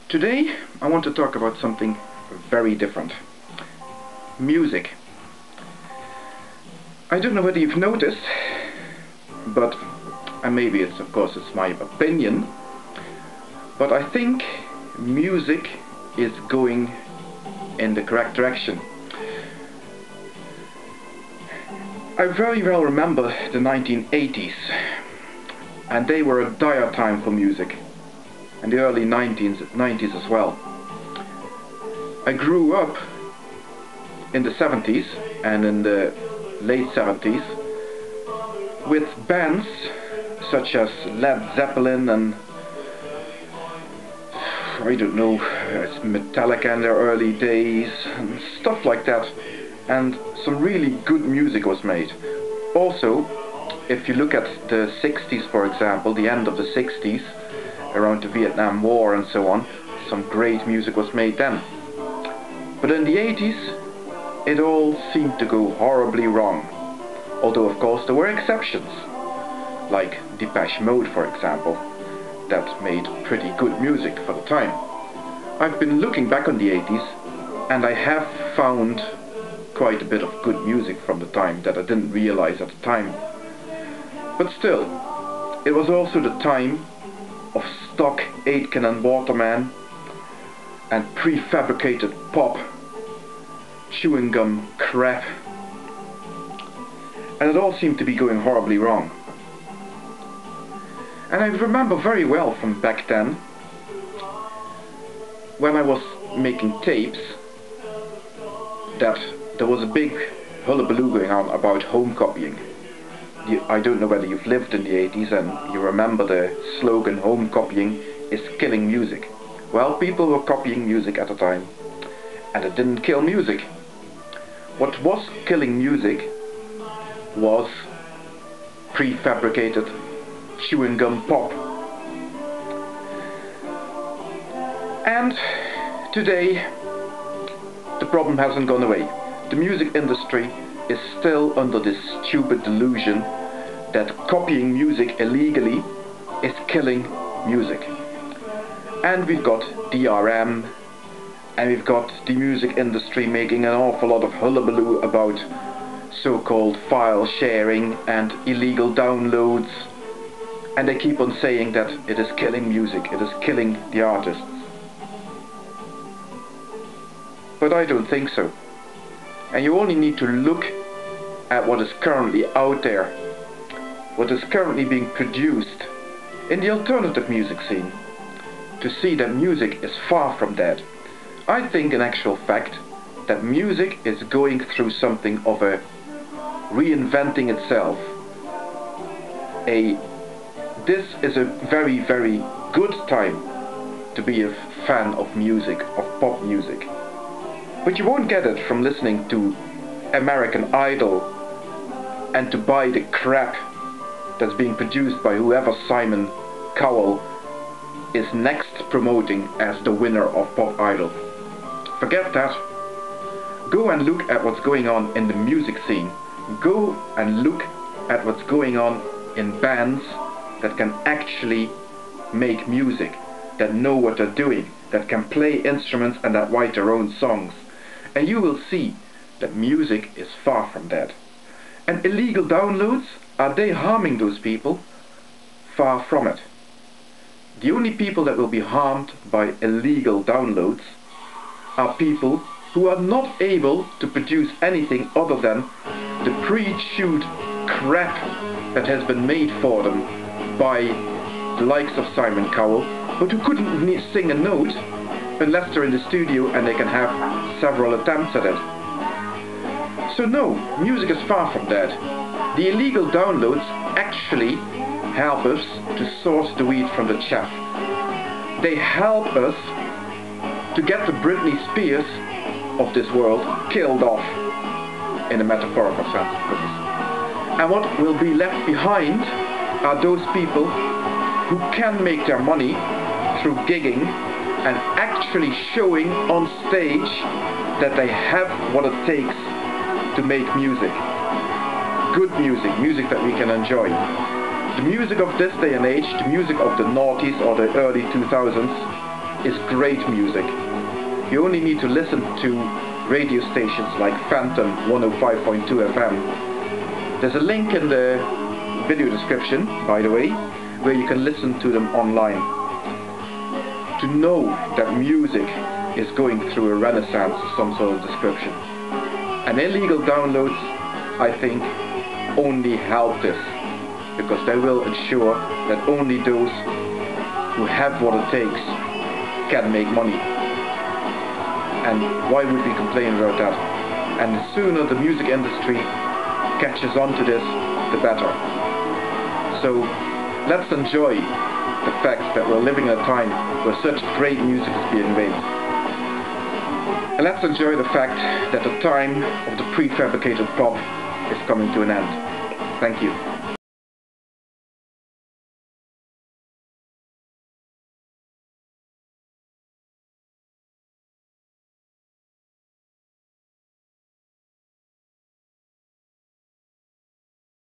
Today I want to talk about something very different. Music. I don't know whether you've noticed, but and maybe it's my opinion, but I think music is going in the correct direction. I very well remember the 1980s, and they were a dire time for music, and the early 90s as well. I grew up in the 70s and in the late 70s with bands such as Led Zeppelin and I don't know, Metallica in their early days and stuff like that, and some really good music was made. Also, if you look at the 60s, for example, the end of the 60s, around the Vietnam War and so on, some great music was made then. But in the 80s, it all seemed to go horribly wrong. Although of course there were exceptions, like Depeche Mode, for example, that made pretty good music for the time. I've been looking back on the 80s, and I have found quite a bit of good music from the time that I didn't realize at the time. But still, it was also the time of stock Aitken and Waterman and prefabricated pop, chewing gum crap, and it all seemed to be going horribly wrong. And I remember very well from back then, when I was making tapes, that there was a big hullabaloo going on about home copying. I don't know whether you've lived in the 80s and you remember the slogan, home copying is killing music. Well, people were copying music at the time, and it didn't kill music. What was killing music was prefabricated chewing gum pop. And today the problem hasn't gone away. The music industry is still under this stupid delusion that copying music illegally is killing music. And we've got DRM, and we've got the music industry making an awful lot of hullabaloo about so-called file sharing and illegal downloads, and they keep on saying that it is killing music, it is killing the artists. But I don't think so. And you only need to look at what is currently out there, what is currently being produced in the alternative music scene, to see that music is far from dead. I think in actual fact that music is going through something of a reinventing itself. This is a very, very good time to be a fan of music, of pop music. But you won't get it from listening to American Idol and to buy the crap that's being produced by whoever Simon Cowell is next promoting as the winner of Pop Idol. Forget that. Go and look at what's going on in the music scene. Go and look at what's going on in bands that can actually make music, that know what they're doing, that can play instruments and that write their own songs. And you will see that music is far from dead. And illegal downloads, are they harming those people? Far from it. The only people that will be harmed by illegal downloads are people who are not able to produce anything other than the pre-chewed crap that has been made for them by the likes of Simon Cowell, but who couldn't sing a note unless they're in the studio and they can have several attempts at it. So no, music is far from dead. The illegal downloads actually help us to sort the wheat from the chaff. They help us to get the Britney Spears of this world killed off, in a metaphorical sense, of course. And what will be left behind are those people who can make their money through gigging and actually showing on stage that they have what it takes to make music. Good music, music that we can enjoy. The music of this day and age, the music of the noughties or the early 2000s, is great music. You only need to listen to radio stations like Phantom 105.2 FM. There's a link in the video description, by the way, where you can listen to them online. To know that music is going through a renaissance of some sort of description. And illegal downloads, I think, only help this, because they will ensure that only those who have what it takes can make money. And why would we complain about that? And the sooner the music industry catches on to this, the better. So let's enjoy the fact that we're living in a time where such great music is being made. And let's enjoy the fact that the time of the prefabricated pop is coming to an end. Thank you.